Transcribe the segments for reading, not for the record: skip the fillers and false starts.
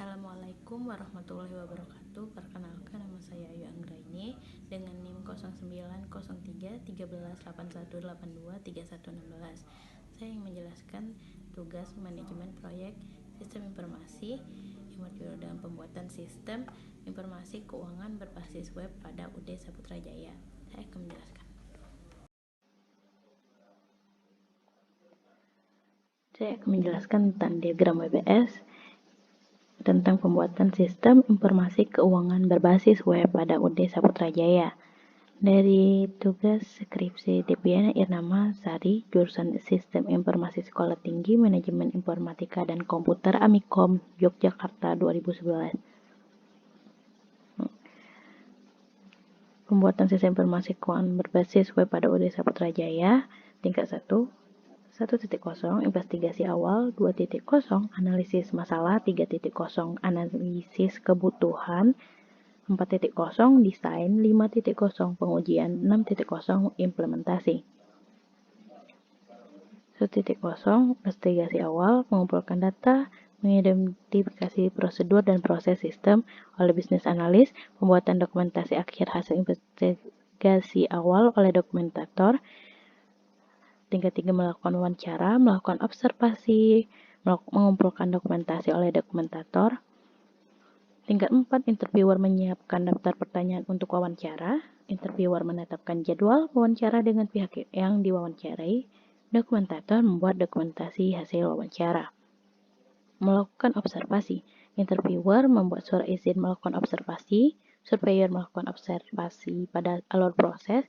Assalamualaikum warahmatullahi wabarakatuh. Perkenalkan, nama saya Ayu Anggraini dengan NIM 09031381823116. Saya ingin menjelaskan tugas manajemen proyek sistem informasi yang berjudul dengan pembuatan sistem informasi keuangan berbasis web pada UD Saputra Jaya. Saya akan menjelaskan. Tentang diagram WBS tentang pembuatan sistem informasi keuangan berbasis web pada UD Saputra Jaya. Dari tugas skripsi Deviana Irnama Sari, jurusan Sistem Informasi Sekolah Tinggi Manajemen Informatika dan Komputer Amikom, Yogyakarta 2011. Pembuatan sistem informasi keuangan berbasis web pada UD Saputra Jaya, tingkat 1. 1.0 investigasi awal, 2.0 analisis masalah, 3.0 analisis kebutuhan, 4.0 desain, 5.0 pengujian, 6.0 implementasi. 1.0 investigasi awal, mengumpulkan data, mengidentifikasi prosedur dan proses sistem oleh bisnis analis, pembuatan dokumentasi akhir hasil investigasi awal oleh dokumentator. Tingkat 3 melakukan wawancara, melakukan observasi, mengumpulkan dokumentasi oleh dokumentator. Tingkat 4 interviewer menyiapkan daftar pertanyaan untuk wawancara. Interviewer menetapkan jadwal wawancara dengan pihak yang diwawancarai. Dokumentator membuat dokumentasi hasil wawancara. Melakukan observasi. Interviewer membuat surat izin melakukan observasi. Surveyor melakukan observasi pada alur proses.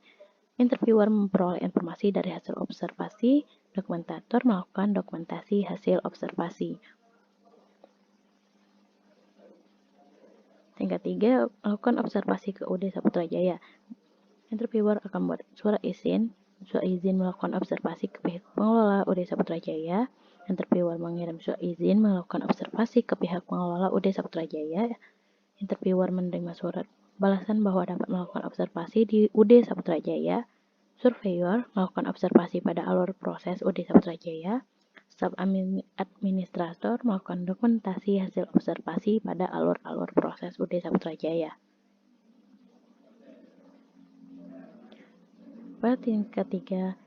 Interviewer memperoleh informasi dari hasil observasi, dokumentator melakukan dokumentasi hasil observasi. Tingkat 3, melakukan observasi ke UD Saputra Jaya. Interviewer akan membuat surat izin melakukan observasi ke pihak pengelola UD Saputra Jaya. Interviewer mengirim surat izin melakukan observasi ke pihak pengelola UD Saputra Jaya. Interviewer menerima surat balasan bahwa dapat melakukan observasi di UD Saputra Jaya. Surveyor melakukan observasi pada alur proses UD Saputra Jaya. Staf administrator melakukan dokumentasi hasil observasi pada alur-alur proses UD Saputra Jaya. Pada tingkat 3,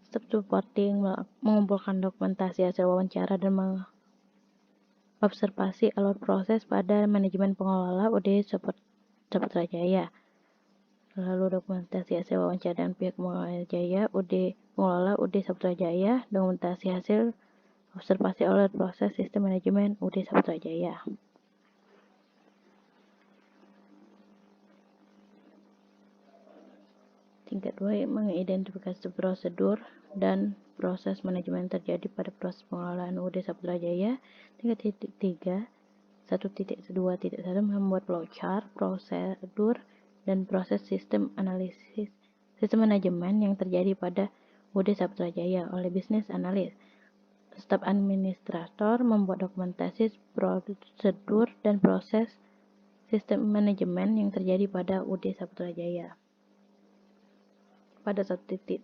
staf supporting mengumpulkan dokumentasi hasil wawancara dan mengobservasi alur proses pada manajemen pengelola UD Saputra Jaya. Lalu dokumentasi hasil wawancara dan pihak pengelola pengelola UD Saputra Jaya, dokumentasi hasil observasi oleh proses sistem manajemen UD Saputra Jaya. Tingkat 2, mengidentifikasi prosedur dan proses manajemen terjadi pada proses pengelolaan UD Saputra Jaya. Tingkat 3, 1.2.1 membuat flowchart, prosedur, dan proses sistem manajemen yang terjadi pada UD Saputra Jaya oleh bisnis analis. Staf administrator membuat dokumentasi prosedur dan proses sistem manajemen yang terjadi pada UD Saputra Jaya. Pada 1.4,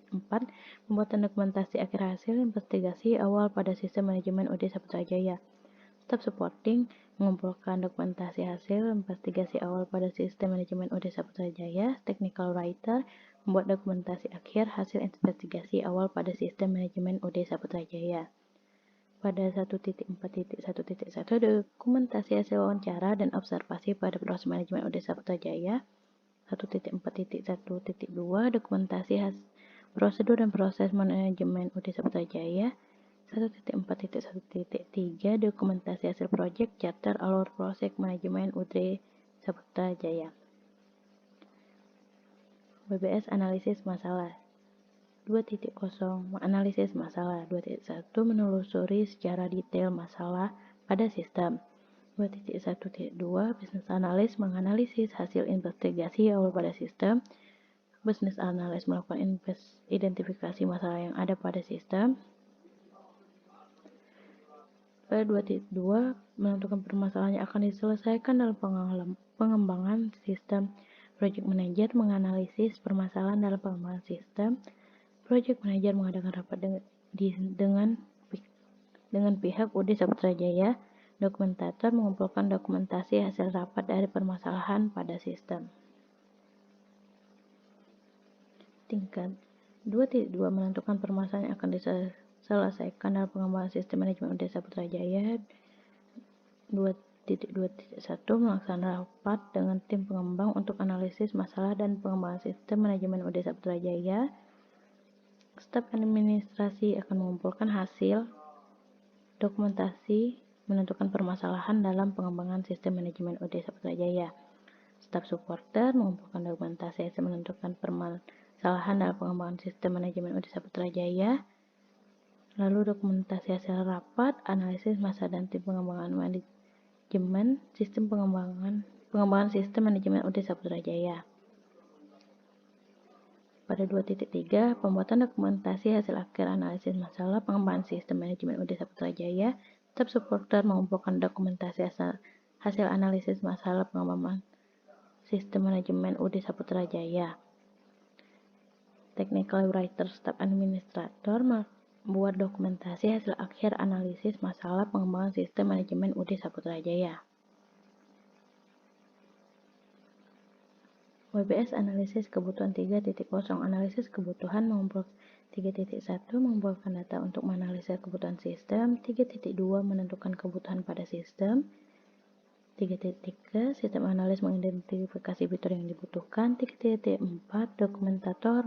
pembuatan dokumentasi akhir hasil investigasi awal pada sistem manajemen UD Saputra Jaya. Staf supporting mengumpulkan dokumentasi hasil investigasi awal pada sistem manajemen UD Saputra Jaya. Technical writer membuat dokumentasi akhir hasil investigasi awal pada sistem manajemen UD Saputra Jaya. Pada 1.4.1.1 dokumentasi hasil wawancara dan observasi pada proses manajemen UD Saputra Jaya. 1.4.1.2 dokumentasi prosedur dan proses manajemen UD Saputra Jaya. 1.4.1.3 dokumentasi hasil proyek charter alur proses manajemen UD Saputra Jaya. WBS analisis masalah. 2.0 analisis masalah. 2.1 menelusuri secara detail masalah pada sistem. 2.1.2 bisnis analis menganalisis hasil investigasi awal pada sistem. Bisnis analis melakukan identifikasi masalah yang ada pada sistem. Pada 2.2 menentukan permasalahan yang akan diselesaikan dalam pengembangan sistem. Project Manager menganalisis permasalahan dalam pengembangan sistem. Project Manager mengadakan rapat dengan pihak UD Saputra Jaya Dokumentator mengumpulkan dokumentasi hasil rapat dari permasalahan pada sistem. Tingkat 2.2 menentukan permasalahan yang akan diselesaikan dalam pengembangan sistem manajemen UD Saputrajaya. 2.2.1 melaksanakan rapat dengan tim pengembang untuk analisis masalah dan pengembangan sistem manajemen UD Saputrajaya. Staf administrasi akan mengumpulkan hasil dokumentasi menentukan permasalahan dalam pengembangan sistem manajemen UD Saputrajaya. Staf supporter mengumpulkan dokumentasi hasil menentukan permasalahan dalam pengembangan sistem manajemen UD Saputrajaya. Lalu dokumentasi hasil rapat, analisis masa dan tim pengembangan manajemen sistem pengembangan sistem manajemen UD Saputrajaya. Pada 2.3, pembuatan dokumentasi hasil akhir analisis masalah pengembangan sistem manajemen UD Saputrajaya. Staf supporter mengumpulkan dokumentasi hasil analisis masalah pengembangan sistem manajemen UD Saputrajaya. Technical writer staf administrator membuat dokumentasi hasil akhir analisis masalah pengembangan sistem manajemen UD Saputrajaya. WBS analisis kebutuhan 3.0 analisis kebutuhan 3.1 mengumpulkan data untuk menganalisa kebutuhan sistem. 3.2 menentukan kebutuhan pada sistem. 3.3 sistem analis mengidentifikasi fitur yang dibutuhkan. 3.4 dokumentator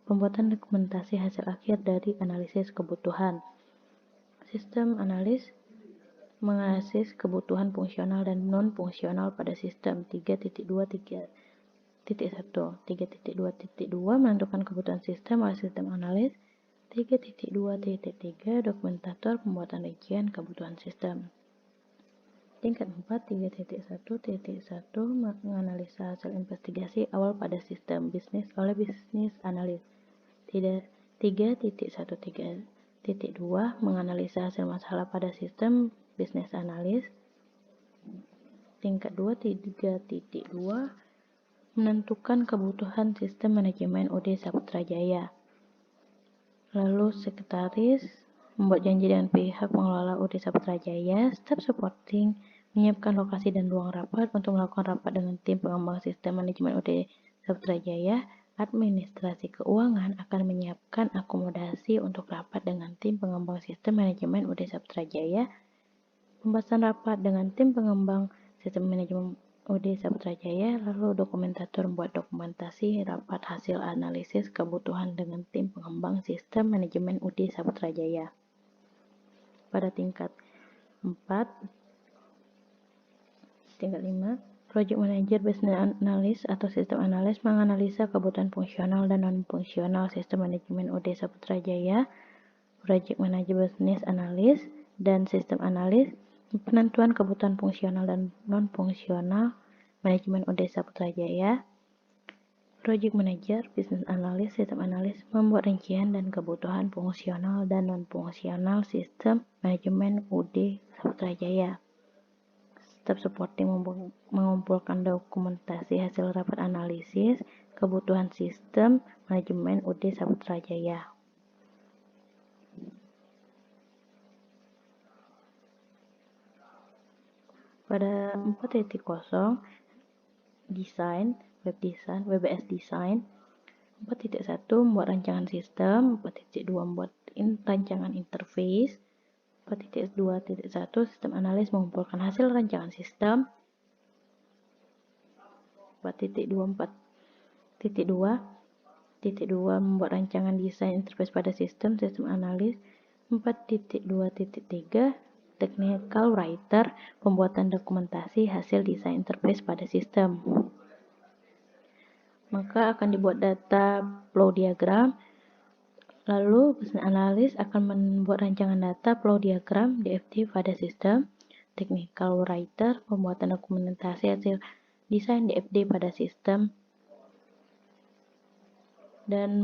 pembuatan dokumentasi hasil akhir dari analisis kebutuhan. Sistem analis menganalisis kebutuhan fungsional dan non-fungsional pada sistem. 3.2.1 menentukan kebutuhan sistem oleh sistem analis. 3.2.3 dokumentator pembuatan rincian kebutuhan sistem. Tingkat 4 3.1.1 menganalisa hasil investigasi awal pada sistem bisnis oleh bisnis analis. 3.1.3.2 menganalisa hasil masalah pada sistem bisnis analis. Tingkat 2 3.2 menentukan kebutuhan sistem manajemen UD Saputrajaya. Lalu sekretaris membuat janji dengan pihak pengelola UD Saputrajaya. Staf supporting menyiapkan lokasi dan ruang rapat untuk melakukan rapat dengan tim pengembang sistem manajemen UD Saputrajaya. Administrasi keuangan akan menyiapkan akomodasi untuk rapat dengan tim pengembang sistem manajemen UD Saputrajaya. Pembahasan rapat dengan tim pengembang sistem manajemen UD Saputrajaya. Lalu dokumentator membuat dokumentasi rapat hasil analisis kebutuhan dengan tim pengembang sistem manajemen UD Saputrajaya. Pada tingkat 4 Tingkat 5, Project Manager Business Analyst atau Sistem Analis menganalisa kebutuhan fungsional dan non-fungsional sistem manajemen UD Saputrajaya. Project Manager Business Analyst dan Sistem Analis penentuan kebutuhan fungsional dan non-fungsional manajemen UD Saputrajaya. Project Manager Business Analyst Sistem Analis membuat rincian dan kebutuhan fungsional dan non-fungsional sistem manajemen UD Saputrajaya. Staf supporting mengumpulkan dokumentasi hasil rapat analisis kebutuhan sistem manajemen UD Saputrajaya. Pada 4.0 desain, WBS design. 4.1 membuat rancangan sistem. 4.2 membuat rancangan interface. 4.2.1 sistem analis mengumpulkan hasil rancangan sistem. 4.2 membuat rancangan desain interface pada sistem analis. 4.2.3 technical writer pembuatan dokumentasi hasil desain interface pada sistem. Maka akan dibuat data flow diagram. Lalu business analyst akan membuat rancangan data flow diagram DFD pada sistem. Technical writer pembuatan dokumentasi hasil desain DFD pada sistem dan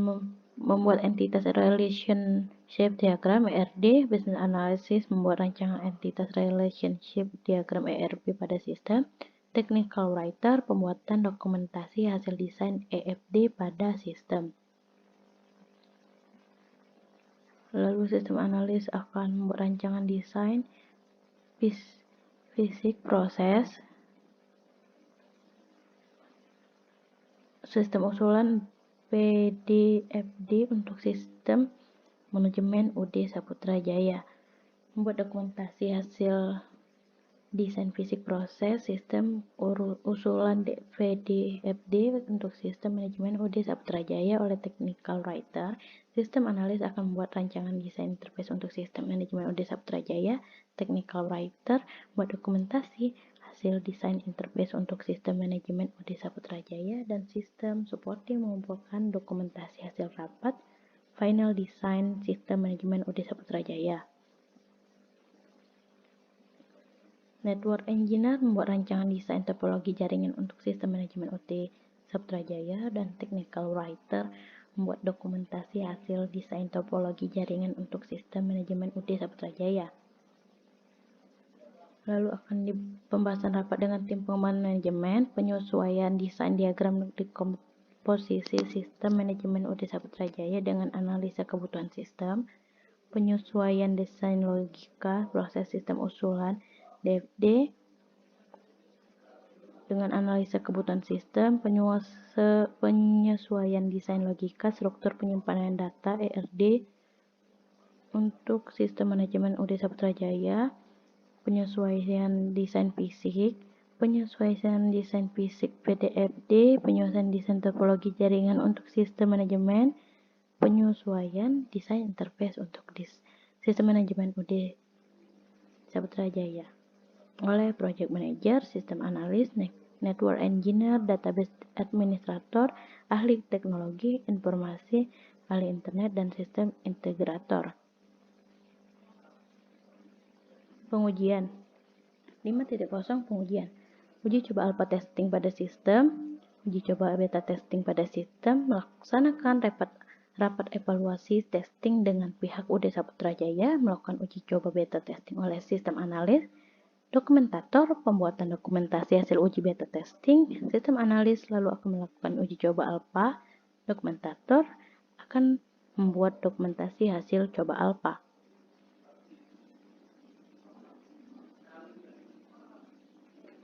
membuat entitas relationship diagram ERD. Business analysis membuat rancangan entitas relationship diagram ERP pada sistem. Technical writer pembuatan dokumentasi hasil desain EFD pada sistem. Lalu sistem analis akan membuat rancangan desain fisik proses, sistem usulan PDFD untuk sistem manajemen UD Saputra Jaya. Membuat dokumentasi hasil desain fisik proses sistem usulan VDFD untuk sistem manajemen UD Saputra Jaya oleh technical writer. Sistem analis akan membuat rancangan desain interface untuk sistem manajemen UD Saputra Jaya. Technical writer membuat dokumentasi hasil desain interface untuk sistem manajemen UD Saputra Jaya, dan sistem supporting mengumpulkan dokumentasi hasil rapat final design sistem manajemen UD Saputra Jaya. Network Engineer membuat rancangan desain topologi jaringan untuk sistem manajemen UD Saputra Jaya, dan Technical Writer membuat dokumentasi hasil desain topologi jaringan untuk sistem manajemen UD Saputra Jaya. Lalu akan di pembahasan rapat dengan tim pengembangan manajemen, penyesuaian desain diagram komposisi sistem manajemen UD Saputra Jaya dengan analisa kebutuhan sistem, penyesuaian desain logika proses sistem usulan DFD dengan analisa kebutuhan sistem, penyesuaian desain logika struktur penyimpanan data ERD untuk sistem manajemen UD Saputra Jaya, penyesuaian desain fisik, penyesuaian desain fisik PDFD, penyesuaian desain topologi jaringan untuk sistem manajemen, penyesuaian desain interface untuk sistem manajemen UD Saputra Jaya oleh project manager, sistem analis, network engineer, database administrator, ahli teknologi informasi, ahli internet, dan sistem integrator. Pengujian 5.0 pengujian. Uji coba alpha testing pada sistem, uji coba beta testing pada sistem, melaksanakan rapat evaluasi testing dengan pihak UD Saputra Jaya, melakukan uji coba beta testing oleh sistem analis, dokumentator, pembuatan dokumentasi hasil uji beta testing, sistem analis lalu akan melakukan uji coba alpha, dokumentator akan membuat dokumentasi hasil coba alpha.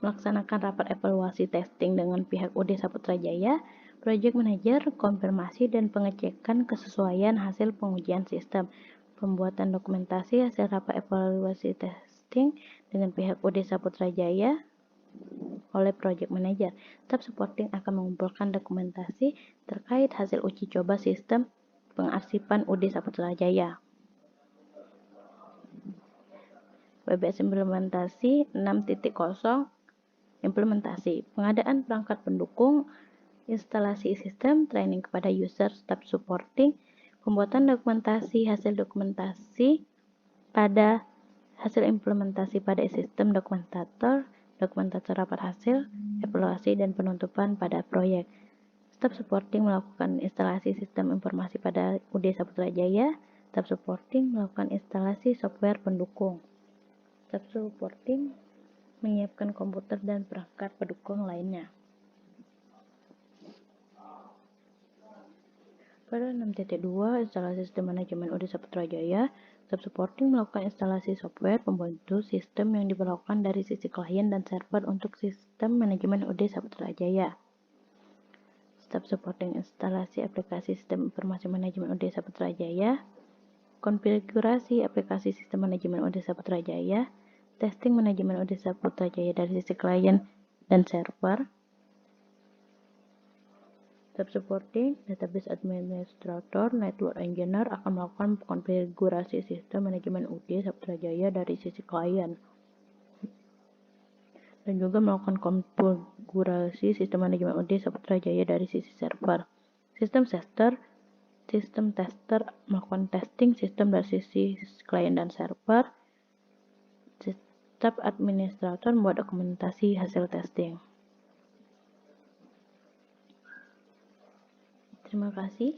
Melaksanakan rapat evaluasi testing dengan pihak UD Saputra Jaya, project manager, konfirmasi dan pengecekan kesesuaian hasil pengujian sistem, pembuatan dokumentasi hasil rapat evaluasi testing dengan pihak UD Saputra Jaya oleh project manager. Staf supporting akan mengumpulkan dokumentasi terkait hasil uji coba sistem pengarsipan UD Saputra Jaya. PBS implementasi 6.0 implementasi, pengadaan perangkat pendukung, instalasi sistem, training kepada user, staf supporting, pembuatan dokumentasi hasil implementasi pada sistem dokumentator rapat hasil, evaluasi dan penutupan pada proyek. Staf supporting melakukan instalasi sistem informasi pada UD Saputra Jaya, staf supporting melakukan instalasi software pendukung. Staf supporting menyiapkan komputer dan perangkat pendukung lainnya. Pada 6.2 instalasi sistem manajemen UD Saputra Jaya, staf supporting melakukan instalasi software pembantu sistem yang diberlakukan dari sisi klien dan server untuk sistem manajemen UD Saputra Jaya. Staf supporting instalasi aplikasi sistem informasi manajemen UD Saputra Jaya, konfigurasi aplikasi sistem manajemen UD Saputra Jaya, testing manajemen UD Saputra Jaya dari sisi klien dan server. Staf supporting, database administrator, network engineer akan melakukan konfigurasi sistem manajemen UD Saputra Jaya dari sisi klien dan juga melakukan konfigurasi sistem manajemen UD Saputra Jaya dari sisi server. Sistem tester melakukan testing sistem dari sisi klien dan server. Staf administrator membuat dokumentasi hasil testing. Terima kasih.